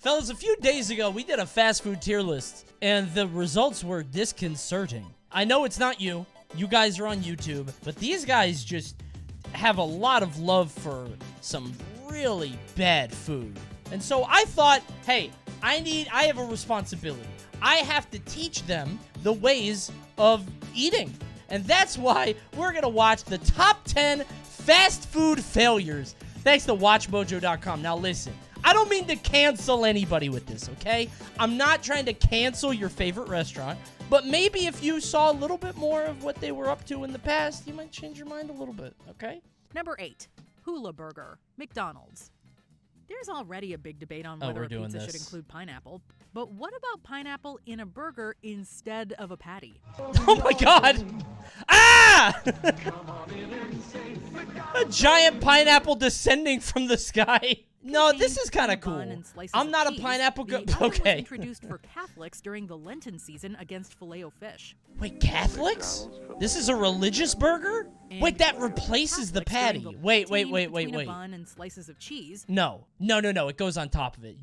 Fellas, a few days ago, we did a fast food tier list, and the results were disconcerting. I know it's not you. You guys are on YouTube, but these guys just have a lot of love for some really bad food. And so I thought, hey, I have a responsibility. I have to teach them the ways of eating. And that's why we're going to watch the top 10 fast food failures, thanks to WatchMojo.com. Now listen, I don't mean to cancel anybody with this, okay? I'm not trying to cancel your favorite restaurant, but maybe if you saw a little bit more of what they were up to in the past, you might change your mind a little bit, okay? Number 8, Hula Burger, McDonald's. There's already a big debate on whether a pizza should include pineapple, but what about pineapple in a burger instead of a patty? Oh my god! Ah! A giant pineapple descending from the sky. No, this is kind of cool. I'm not a pineapple guy. Okay. Was introduced for Catholics during the Lenten season against filet-o-fish. Wait, Catholics? This is a religious burger? Wait, that replaces the patty. Wait. A bun and slices of cheese. No. It goes on top of it.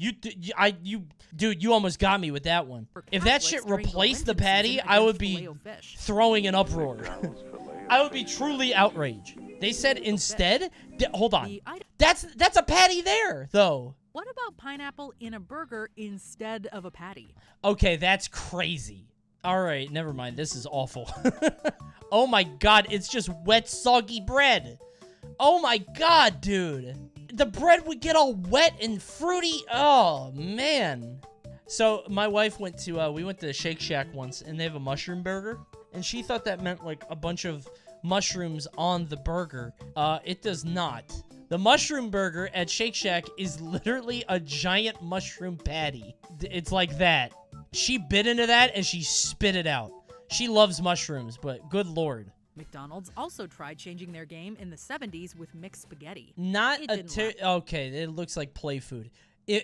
Dude, you almost got me with that one. If that shit replaced the patty, I would be throwing an uproar. I would be truly outraged. They said instead? Hold on. That's a patty there, though. What about pineapple in a burger instead of a patty? Okay, that's crazy. All right, never mind. This is awful. Oh my god, it's just wet, soggy bread. Oh my god, dude. The bread would get all wet and fruity. Oh, man. So my wife went to Shake Shack once, and they have a mushroom burger. And she thought that meant like a bunch of mushrooms on the burger. It does not. The mushroom burger at Shake Shack is literally a giant mushroom patty. It's like that. She bit into that and she spit it out. She loves mushrooms, but good lord. McDonald's also tried changing their game in the 70s with mixed spaghetti. Okay, it looks like play food.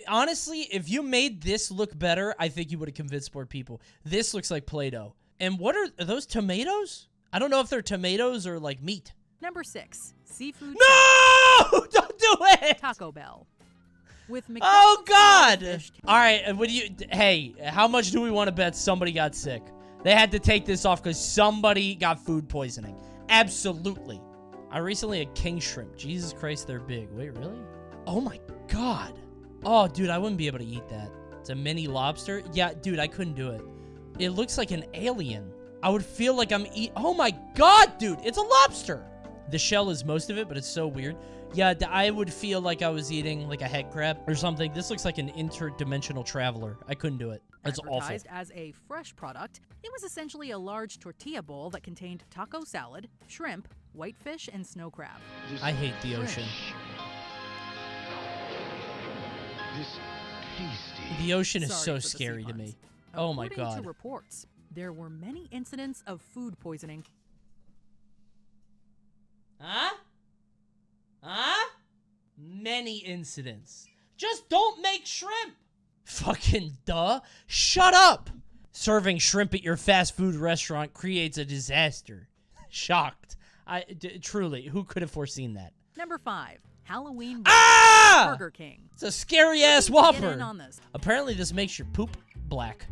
Honestly, if you made this look better, I think you would have convinced more people. This looks like Play-Doh. And what are those tomatoes? I don't know if they're tomatoes or like meat. Number 6, seafood. No! Don't do it! Taco Bell. With oh god! All right, hey, how much do we want to bet somebody got sick? They had to take this off because somebody got food poisoning. Absolutely. I recently had king shrimp. Jesus Christ, they're big. Wait, really? Oh my god. Oh, dude, I wouldn't be able to eat that. It's a mini lobster. Yeah, dude, I couldn't do it. It looks like an alien. I would feel like I'm eating. Oh my god, dude, it's a lobster. The shell is most of it, but it's so weird. Yeah, I would feel like I was eating like a head crab or something. This looks like an interdimensional traveler. I couldn't do it. It's awful. Advertised as a fresh product, it was essentially a large tortilla bowl that contained taco salad, shrimp, whitefish, and snow crab. I hate the ocean. The ocean is so scary to me. Oh my god. According to reports, there were many incidents of food poisoning. Huh? Many incidents. Just don't make shrimp. Fucking duh. Shut up. Serving shrimp at your fast food restaurant creates a disaster. Shocked. Truly, who could have foreseen that? Number 5, Halloween Burger King. It's a scary-ass Whopper. Apparently, this makes your poop black.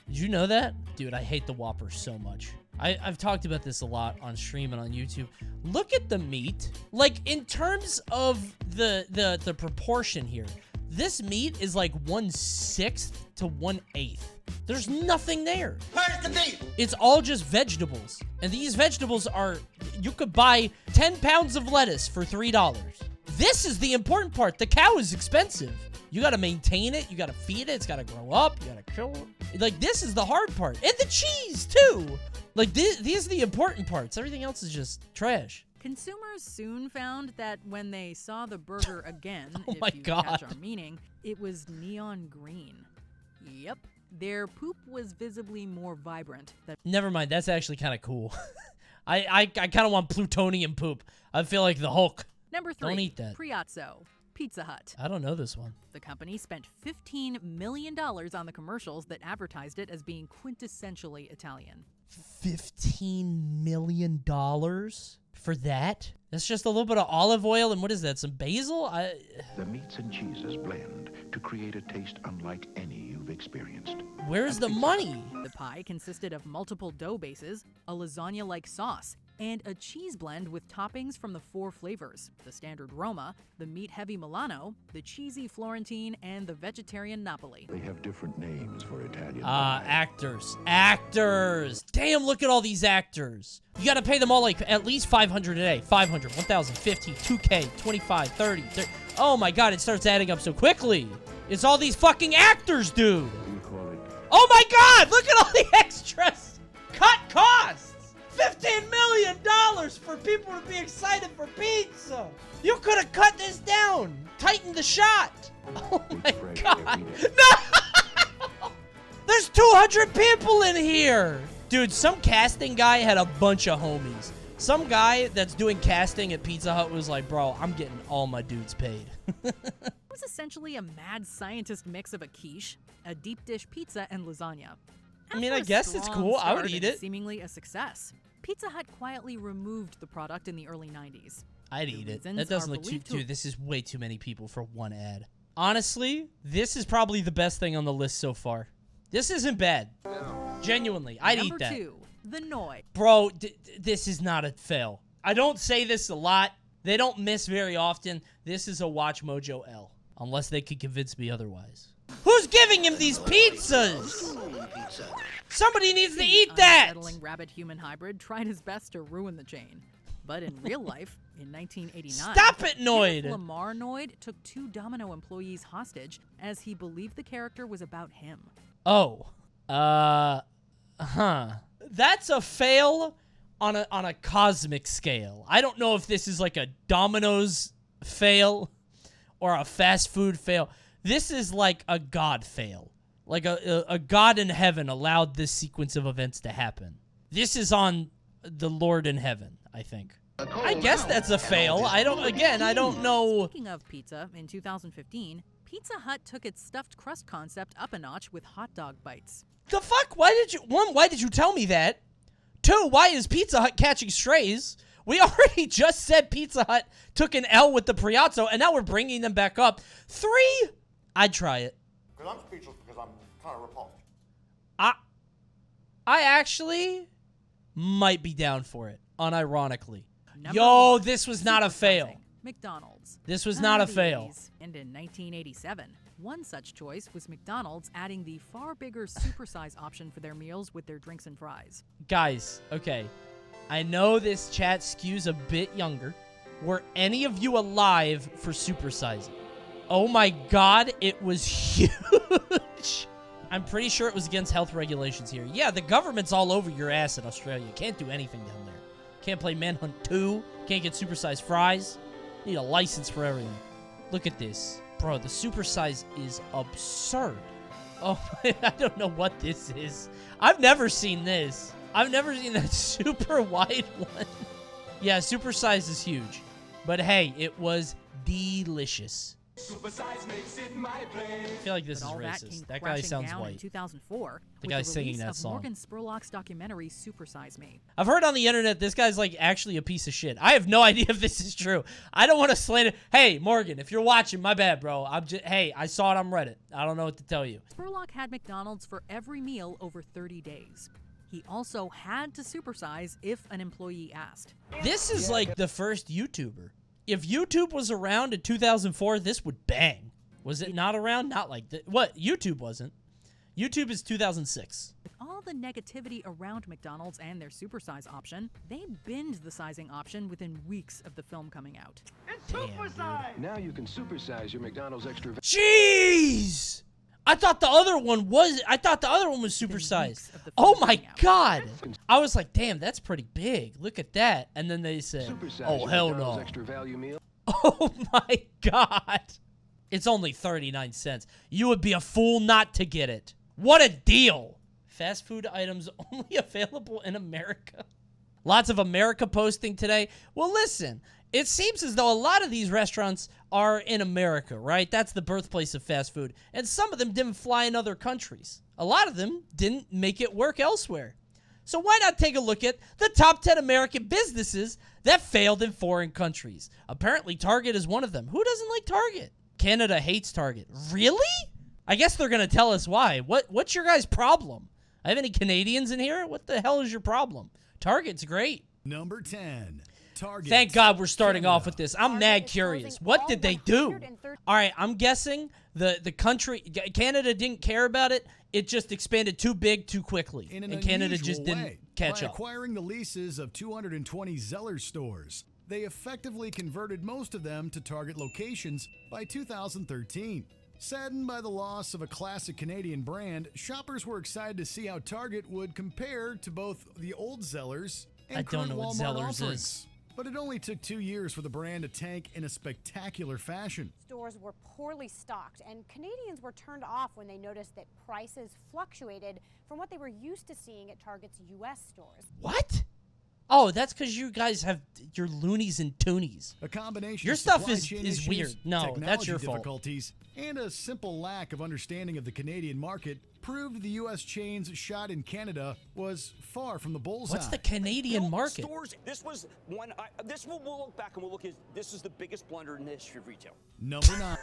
Did you know that? Dude, I hate the Whopper so much. I've talked about this a lot on stream and on YouTube. Look at the meat. Like, in terms of the proportion here, this meat is like 1/6 to 1/8. There's nothing there. Where's the meat? It's all just vegetables. And these vegetables are, you could buy 10 pounds of lettuce for $3. This is the important part. The cow is expensive. You gotta maintain it. You gotta feed it. It's gotta grow up. You gotta kill it. Like, this is the hard part. And the cheese, too. Like, these are the important parts. Everything else is just trash. Consumers soon found that when they saw the burger again, catch our meaning, it was neon green. Yep. Their poop was visibly more vibrant. Never mind. That's actually kind of cool. I kind of want plutonium poop. I feel like the Hulk. Number 3. Don't eat that. Priazzo. Pizza Hut. I don't know this one. The company spent $15 million on the commercials that advertised it as being quintessentially Italian. $15 million for that? That's just a little bit of olive oil and what is that, some basil? The meats and cheeses blend to create a taste unlike any you've experienced. Where's the money? The pie consisted of multiple dough bases, a lasagna-like sauce, and a cheese blend with toppings from the 4 flavors: the standard Roma, the meat-heavy Milano, the cheesy Florentine, and the vegetarian Napoli. They have different names for Italian Actors. Actors! Damn, look at all these actors. You gotta pay them all like at least 500 a day. 500, 1,000, 50, 2K, 25, 30, 30. Oh my god, it starts adding up so quickly. It's all these fucking actors, dude. Oh my god, look at all the extras. Cut costs. $15 million for people to be excited for pizza. You could have cut this down. Tighten the shot. Oh my god. No! There's 200 people in here. Dude, some casting guy had a bunch of homies. Some guy that's doing casting at Pizza Hut was like, bro, I'm getting all my dudes paid. It was essentially a mad scientist mix of a quiche, a deep dish pizza, and lasagna. I mean, I guess it's cool. I would eat it. Seemingly a success. Pizza Hut quietly removed the product in the early 90s. I'd eat it. That doesn't look too... Dude, this is way too many people for one ad. Honestly, this is probably the best thing on the list so far. This isn't bad. Genuinely, I'd eat that. Number 2, the Noi. Bro, this is not a fail. I don't say this a lot. They don't miss very often. This is a WatchMojo L. Unless they could convince me otherwise. Who's giving him these pizzas? Somebody needs to eat that! The unsettling rabbit-human hybrid tried his best to ruin the chain. But in real life, in 1989... Stop it, Noid! Lamar Noid took 2 Domino employees hostage as he believed the character was about him. Oh. That's a fail on a cosmic scale. I don't know if this is like a Domino's fail or a fast food fail. This is like a God fail. Like a God in heaven allowed this sequence of events to happen. This is on the Lord in heaven, I think. I guess that's a fail. I don't know. Speaking of pizza, in 2015, Pizza Hut took its stuffed crust concept up a notch with hot dog bites. The fuck? Why did you tell me that? 2, why is Pizza Hut catching strays? We already just said Pizza Hut took an L with the Priazzo, and now we're bringing them back up. 3, I'd try it. Because I'm speechless because I'm kind of repulsed. I actually might be down for it, unironically. Number Yo, 1, this was not a fail. McDonald's. This was not a fail. And in 1987, one such choice was McDonald's adding the far bigger supersize option for their meals with their drinks and fries. Guys, okay. I know this chat skews a bit younger. Were any of you alive for supersizing? Oh my god, it was huge. I'm pretty sure it was against health regulations here. Yeah, the government's all over your ass in Australia. Can't do anything down there. Can't play Manhunt 2. Can't get supersized fries. Need a license for everything. Look at this. Bro, the supersize is absurd. Oh, I don't know what this is. I've never seen this. I've never seen that super wide one. Yeah, supersize is huge. But hey, it was delicious. I feel like this is racist. That guy sounds white. In 2004, the guy singing that song. Morgan Spurlock's documentary Supersize Me. I've heard on the internet this guy's like actually a piece of shit. I have no idea if this is true. I don't want to slander. Hey, Morgan, if you're watching, my bad, bro. Hey, I saw it on Reddit. I don't know what to tell you. Spurlock had McDonald's for every meal over 30 days. He also had to supersize if an employee asked. This is like the first YouTuber. If YouTube was around in 2004, this would bang. Was it not around? Not like that. What? YouTube wasn't. YouTube is 2006. With all the negativity around McDonald's and their supersize option, they binned the sizing option within weeks of the film coming out. It's supersize! Now you can supersize your McDonald's extra. Jeez! I thought the other one was supersized. Oh my god! I was like, damn, that's pretty big. Look at that. And then they said, oh hell no. Oh my god. It's only 39 cents. You would be a fool not to get it. What a deal. Fast food items only available in America. Lots of America posting today. Well, listen. It seems as though a lot of these restaurants are in America, right? That's the birthplace of fast food. And some of them didn't fly in other countries. A lot of them didn't make it work elsewhere. So why not take a look at the top 10 American businesses that failed in foreign countries? Apparently, Target is one of them. Who doesn't like Target? Canada hates Target. Really? I guess they're going to tell us why. What's your guys' problem? I have any Canadians in here? What the hell is your problem? Target's great. Number 10. Target. Thank God we're starting Canada. off with this. I'm mad curious. What did they do? All right, I'm guessing the country, Canada didn't care about it. It just expanded too big too quickly. And Canada just didn't catch up. By acquiring the leases of 220 Zeller stores, they effectively converted most of them to Target locations by 2013. Saddened by the loss of a classic Canadian brand, shoppers were excited to see how Target would compare to both the old Zellers and I don't current know what Walmart Zellers offerings. is. But it only took 2 years for the brand to tank in a spectacular fashion. Stores were poorly stocked, and Canadians were turned off when they noticed that prices fluctuated from what they were used to seeing at Target's U.S. stores. What? Oh, that's because you guys have your loonies and toonies. A combination Your of stuff supply is chain weird. issues, No, that's technology your fault. difficulties, and a simple lack of understanding of the Canadian market proved the U.S. chain's shot in Canada was far from the bullseye. What's the Canadian market? Stores. This was one. We'll look back and we'll look at. This is the biggest blunder in the history of retail. Number 9.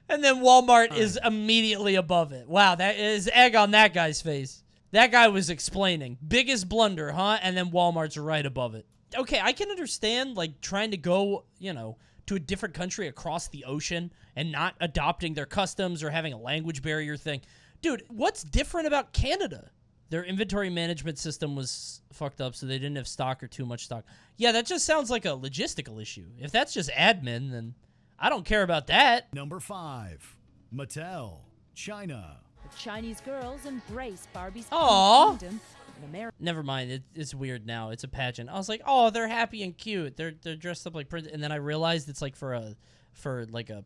And then Walmart is immediately above it. Wow, that is egg on that guy's face. That guy was explaining. Biggest blunder, huh? And then Walmart's right above it. Okay, I can understand, like, trying to go, to a different country across the ocean and not adopting their customs or having a language barrier thing. Dude, what's different about Canada? Their inventory management system was fucked up, so they didn't have stock or too much stock. Yeah, that just sounds like a logistical issue. If that's just admin, then I don't care about that. Number 5. Mattel, China. Chinese girls embrace Barbie's Aw. kingdom in America. Never mind. It's weird now. It's a pageant. I was like, oh, they're happy and cute. They're dressed up like and then I realized it's like for a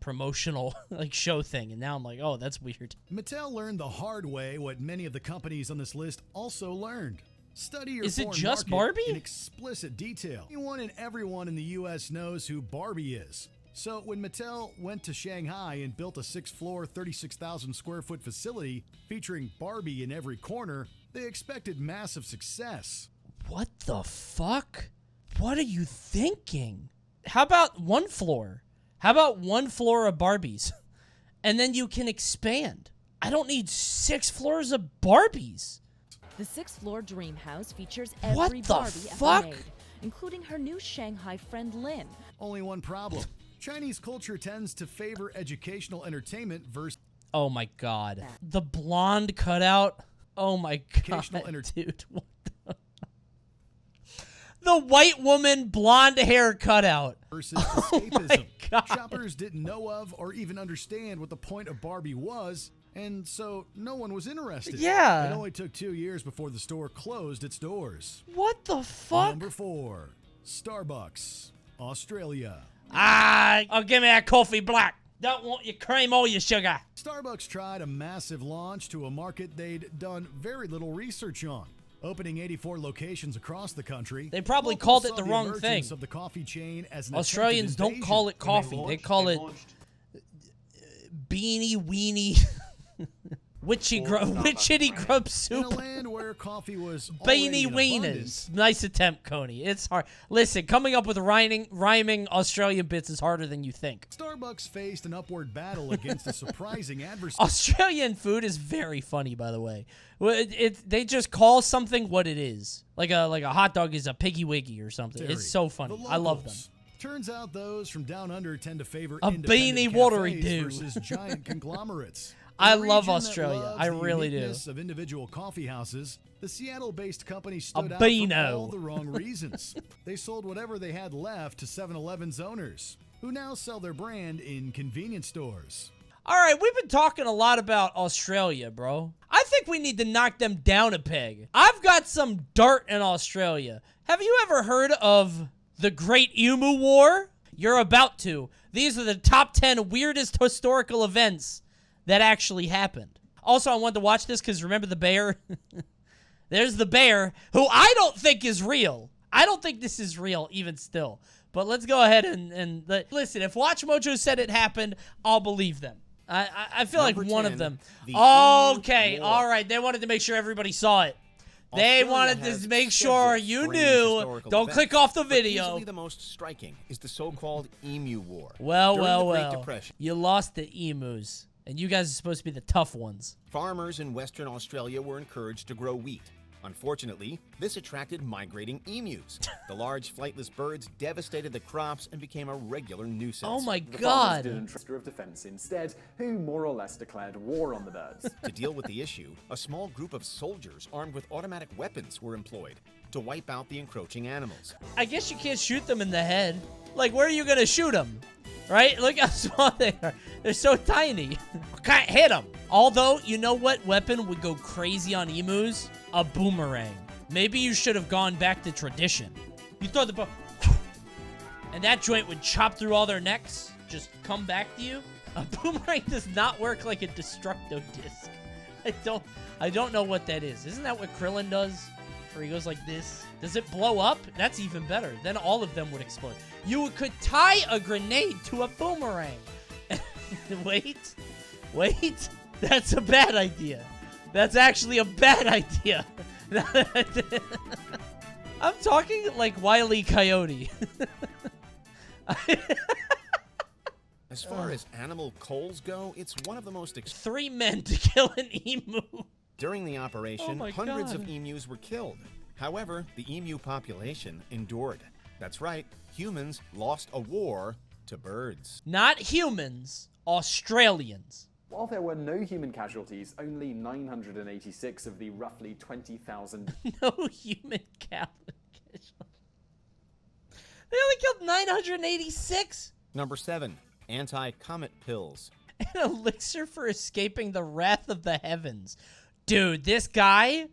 promotional like show thing. And now I'm like, oh, that's weird. Mattel learned the hard way what many of the companies on this list also learned. Study your Is it foreign just market Barbie? in explicit detail. Anyone and everyone in the U.S. knows who Barbie is. So when Mattel went to Shanghai and built a 6th-floor, 36,000 square foot facility featuring Barbie in every corner, they expected massive success. What the fuck? What are you thinking? How about one floor? How about one floor of Barbies? And then you can expand. I don't need 6 floors of Barbies. The 6th floor dream house features What every the Barbie fuck? ever made, including her new Shanghai friend Lynn. Only one problem. Chinese culture tends to favor educational entertainment versus Oh my god. The blonde cutout. Oh my Educational god, dude. What the white woman blonde hair cutout. versus escapism. My God. Shoppers didn't know of or even understand what the point of Barbie was, and so no one was interested. Yeah. It only took 2 years before the store closed its doors. What the fuck? Number 4. Starbucks, Australia. Give me that coffee black. Don't want your cream or your sugar. Starbucks tried a massive launch to a market they'd done very little research on. Opening 84 locations across the country, They probably locals called it saw the wrong emergence thing. of the coffee chain as an Australians attempted don't invasion. call it coffee. They call it beanie weenie witchetty grub In a soup. land where coffee was Beanie already in wieners. abundance, Nice attempt, Coney. It's hard. Listen, coming up with rhyming Australian bits is harder than you think. Starbucks faced an upward battle against a surprising adversary. Australian food is very funny, by the way. They just call something what it is. Like a hot dog is a piggy wiggy or something. It's so funny. The I love them. locals. Turns out those from down under tend to favor A independent beanie watery cafes do. versus giant conglomerates. I In a love region that Australia. loves I the really do. uniqueness of individual coffee houses, the Seattle-based company stood out beano. for all the wrong reasons. They sold whatever they had left to 7-Eleven's owners, who now sell their brand in convenience stores. All right, we've been talking a lot about Australia, bro. I think we need to knock them down a peg. I've got some dirt in Australia. Have you ever heard of the Great Emu War? You're about to. These are the top 10 weirdest historical events that actually happened. Also, I wanted to watch this because remember the bear? There's the bear, who I don't think is real. I don't think this is real, even still. But let's go ahead and listen, if WatchMojo said it happened, I'll believe them. I feel like Number one 10, of them. the Okay, Emu War. all right. They wanted to make sure everybody saw it. They Australia wanted has to make several sure you strange knew. historical Don't events, click off the but video. easily the most striking is the so-called Emu War. Well, During well, the Great well. Depression, You lost the emus. And you guys are supposed to be the tough ones. farmers in Western Australia were encouraged to grow wheat. Unfortunately, this attracted migrating emus. The large flightless birds devastated the crops and became a regular nuisance. Oh my The farmers god. did a Minister of Defense instead, who more or less declared war on the birds. To deal with the issue, a small group of soldiers armed with automatic weapons were employed to wipe out the encroaching animals. I guess you can't shoot them in the head. Like, where are you gonna shoot them? Right? Look how small they are. They're so tiny. Can't hit them. Although, you know what weapon would go crazy on emus? A boomerang. Maybe you should have gone back to tradition. You throw the and that joint would chop through all their necks. Just come back to you. A boomerang does not work like a destructo disc. I don't know what that is. Isn't that what Krillin does? Where he goes like this? Does it blow up? That's even better. Then all of them would explode. You could tie a grenade to a boomerang. Wait. That's a bad idea. That's actually a bad idea. I'm talking like Wile E. Coyote. As far as animal culls go, it's one of the most 3 men to kill an emu. During the operation, Oh my hundreds God. of emus were killed. However, the emu population endured. That's right, humans lost a war to birds. Not humans, Australians. While there were no human casualties, only 986 of the roughly 20,000 No human casualties. They only killed 986? Number 7, anti-comet pills. An elixir for escaping the wrath of the heavens. Dude, this guy,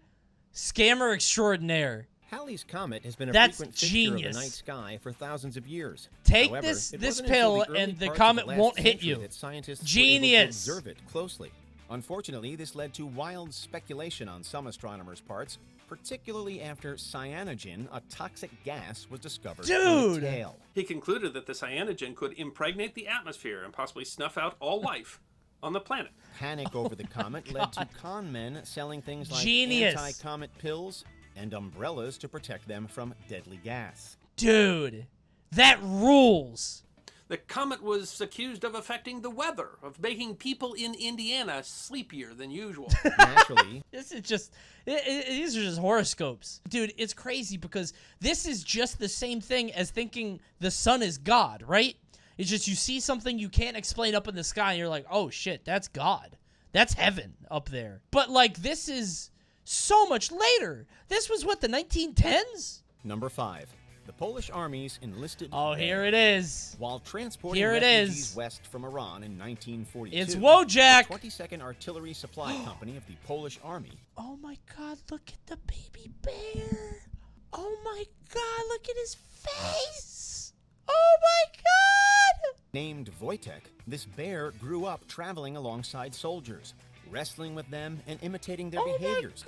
scammer extraordinaire. Halley's Comet has been a That's frequent fixture genius. of the night sky for thousands of years. Take However, this it this wasn't until pill the early and the parts of comet last won't hit century you. that scientists Genius. were able to observe it closely. Unfortunately, this led to wild speculation on some astronomers' parts, particularly after cyanogen, a toxic gas, was discovered in Dude. the tail. He concluded that the cyanogen could impregnate the atmosphere and possibly snuff out all life on the planet. Panic over the comet led to con men selling things like Genius. anti-comet pills and umbrellas to protect them from deadly gas. Dude, that rules. The comet was accused of affecting the weather, of making people in Indiana sleepier than usual. Naturally, This is just, these are just horoscopes. Dude, it's crazy because this is just the same thing as thinking the sun is God, right? It's just you see something you can't explain up in the sky and you're like, oh shit, that's God. That's heaven up there. But like, this is so much later. This was what, the 1910s? Number 5. The Polish armies enlisted. Oh, here it is. While transporting Here it refugees is. west from Iran in 1942, It's Wojak. the 22nd Artillery Supply Company of the Polish Army, Oh my god, look at the baby bear. Oh my god, look at his face. Oh my god. named Wojtek, this bear grew up traveling alongside soldiers, wrestling with them and imitating their behaviors,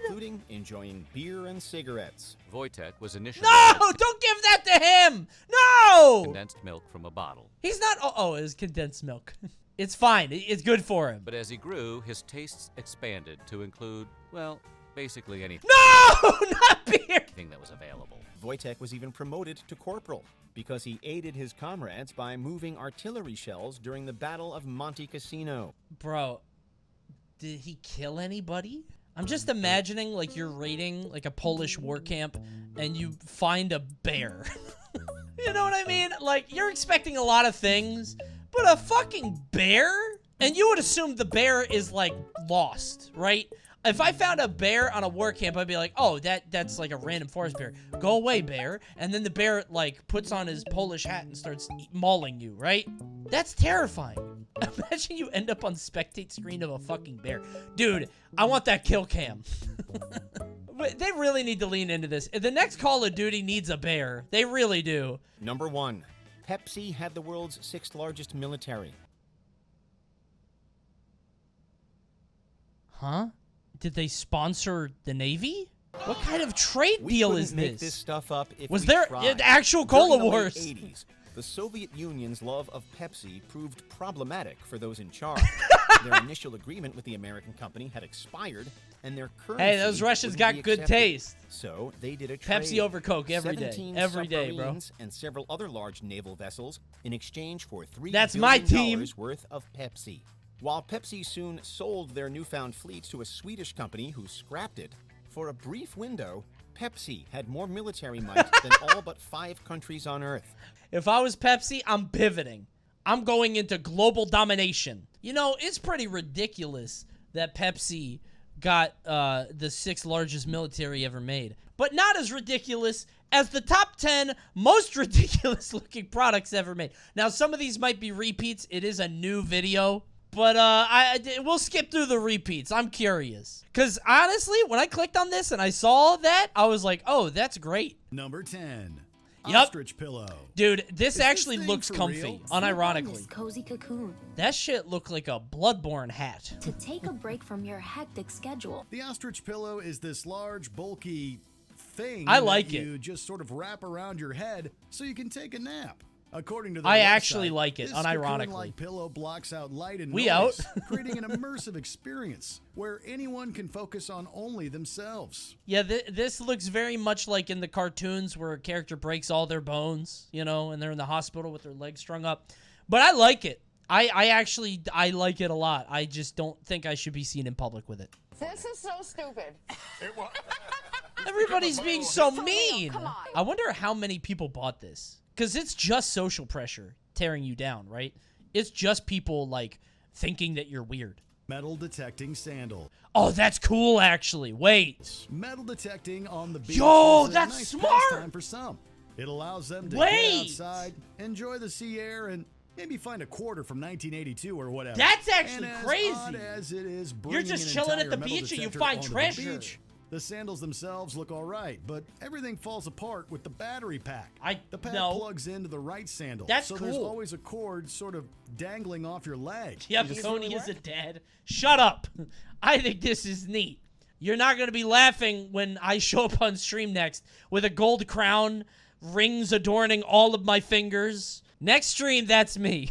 including enjoying beer and cigarettes. Wojtek was initially No, don't give that to him. No. condensed milk from a bottle. He's not. Oh, it's condensed milk. It's fine. It's good for him. But as he grew, his tastes expanded to include, well, basically anything. No, not beer. Anything that was available. Wojtek was even promoted to corporal because he aided his comrades by moving artillery shells during the Battle of Monte Cassino. Bro, did he kill anybody? I'm just imagining like you're raiding like a Polish war camp and you find a bear. You know what I mean? Like, you're expecting a lot of things, but a fucking bear? And you would assume the bear is like lost, right? If I found a bear on a war camp, I'd be like, oh, that's like a random forest bear. Go away, bear. And then the bear like puts on his Polish hat and starts mauling you, right? That's terrifying. Imagine you end up on spectate screen of a fucking bear. Dude, I want that kill cam. But they really need to lean into this. The next Call of Duty needs a bear. They really do. Number 1. Pepsi had the world's 6th largest military. Huh? Did they sponsor the Navy? What kind of trade deal is make this? this stuff up if Was we there tried. actual Cola During the late Wars? 80s, the Soviet Union's love of Pepsi proved problematic for those in charge. Their initial agreement with the American company had expired, and their currency Hey, those Russians wouldn't got be good accepted. taste. So they did a trade. Pepsi over Coke every day. 17 Every day, bro. submarines and several other large naval vessels in exchange for $3 That's billion my team. worth of Pepsi. While Pepsi soon sold their newfound fleet to a Swedish company who scrapped it, for a brief window, Pepsi had more military might than all but 5 countries on Earth. If I was Pepsi, I'm pivoting. I'm going into global domination. You know, it's pretty ridiculous that Pepsi got the 6th largest military ever made. But not as ridiculous as the top 10 most ridiculous looking products ever made. Now, some of these might be repeats. It is a new video. But we'll skip through the repeats. I'm curious. Because honestly, when I clicked on this and I saw that, I was like, oh, that's great. Number 10. Yep. Ostrich Pillow. Dude, this Is actually this looks thing for comfy, real? unironically. Cozy cocoon. That shit looked like a Bloodborne hat. To take a break from your hectic schedule. The Ostrich Pillow is this large, bulky thing I like that it. you just sort of wrap around your head so you can take a nap. According to the I website, actually like it, this unironically. cocoon-like pillow blocks out light and We noise, out. creating an immersive experience where anyone can focus on only themselves. Yeah, this looks very much like in the cartoons where a character breaks all their bones, you know, and they're in the hospital with their legs strung up. But I like it. I actually like it a lot. I just don't think I should be seen in public with it. This is so stupid. Everybody's being so mean. Come on. I wonder how many people bought this. Because it's just social pressure tearing you down, right? It's just people, like, thinking that you're weird. Metal detecting sandal. Oh, that's cool, actually. Wait. Metal detecting on the beach Yo, is a that's nice smart! pastime for some. It allows them to Wait! get outside, enjoy the sea air, and maybe find a quarter from 1982 or whatever. That's actually and as crazy. Odd as it is, You're just bringing chilling an at the entire metal beach and you detector find onto the treasure. beach, the sandals themselves look all right, but everything falls apart with the battery pack. The pack no. plugs into the right sandal, That's so there's cool. always a cord sort of dangling off your leg. Yep, Coney is a dad. Shut up. I think this is neat. You're not going to be laughing when I show up on stream next with a gold crown, rings adorning all of my fingers. Next stream, that's me.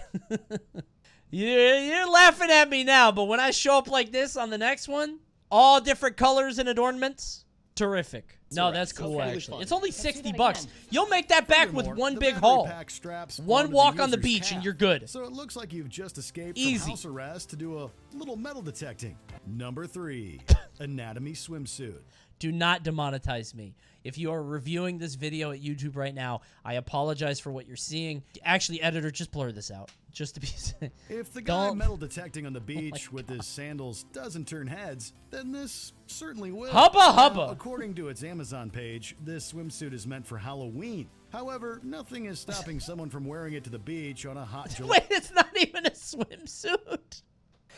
You're laughing at me now, but when I show up like this on the next one, all different colors and adornments, terrific. No, that's cool, actually. It's only $60. You'll make that back with one the big battery haul. pack straps One onto walk on the user's beach calf, and you're good. So it looks like you've just escaped Easy. from house arrest to do a little metal detecting. Number 3, anatomy swimsuit. Do not demonetize me. If you are reviewing this video at YouTube right now, I apologize for what you're seeing. Actually, editor, just blur this out. Just to be safe. If the guy metal detecting on the beach with his sandals doesn't turn heads, then this certainly will. Hubba hubba. Now, according to its Amazon page, this swimsuit is meant for Halloween. However, nothing is stopping someone from wearing it to the beach on a hot July. Wait, it's not even a swimsuit.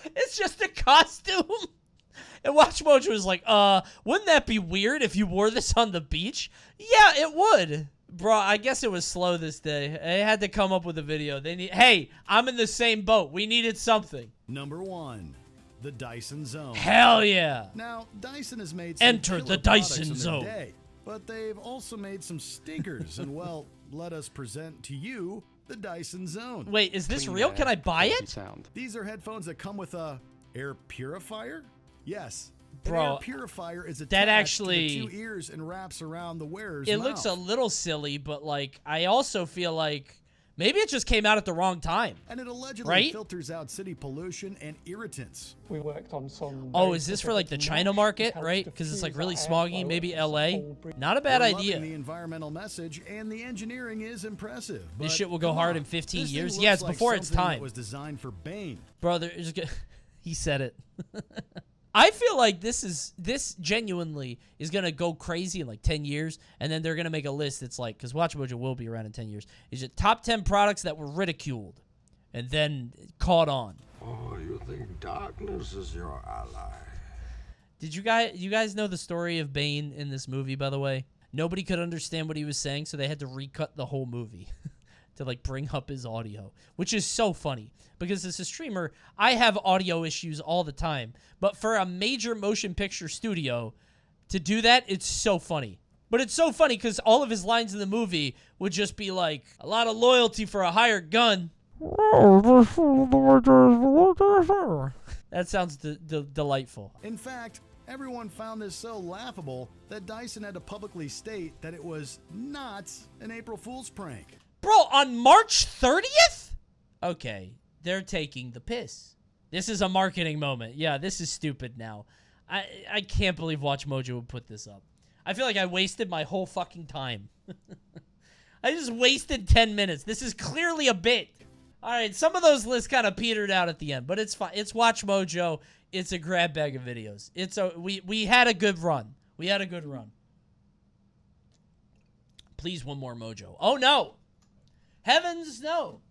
It's just a costume. And WatchMojo was like, wouldn't that be weird if you wore this on the beach? Yeah, it would. Bro, I guess it was slow this day. I had to come up with a video. Hey, I'm in the same boat. We needed something. Number 1, the Dyson Zone. Hell yeah. Now, Dyson has made some Enter killer the products Dyson in their Zone. day, but they've also made some stinkers. And, well, let us present to you the Dyson Zone. Wait, is this real? Can I buy it? These are headphones that come with a air purifier? Yes. Bro, an air purifier is attached that actually to the 2 ears and wraps around the wearer's It mouth. looks a little silly, but like I also feel like maybe it just came out at the wrong time. And it allegedly right? filters out city pollution and irritants. We worked on some. Oh, is this for like the China market, right? Because it's like really smoggy, maybe LA. Not a bad We're idea. loving the environmental message, and the engineering is impressive. This but shit will go come hard on, in 15 this thing years. looks Yeah, it's like before its something that time. was designed for Bane. Bro, he said it. I feel like this genuinely is going to go crazy in like 10 years, and then they're going to make a list that's like, because WatchMojo will be around in 10 years, is it top 10 products that were ridiculed and then caught on. Oh, you think darkness is your ally? Did you guys know the story of Bane in this movie, by the way? Nobody could understand what he was saying, so they had to recut the whole movie to like bring up his audio, which is so funny because as a streamer, I have audio issues all the time. But for a major motion picture studio to do that, it's so funny. But it's so funny because all of his lines in the movie would just be like, a lot of loyalty for a hired gun. That sounds delightful. In fact, everyone found this so laughable that Dyson had to publicly state that it was not an April Fool's prank. Bro, on March 30th? Okay, they're taking the piss. This is a marketing moment. Yeah, this is stupid now. I can't believe WatchMojo would put this up. I feel like I wasted my whole fucking time. I just wasted 10 minutes. This is clearly a bit. All right, some of those lists kind of petered out at the end, but it's fine. It's WatchMojo. It's a grab bag of videos. We had a good run. We had a good run. Please, one more Mojo. Oh, no. Heavens, no.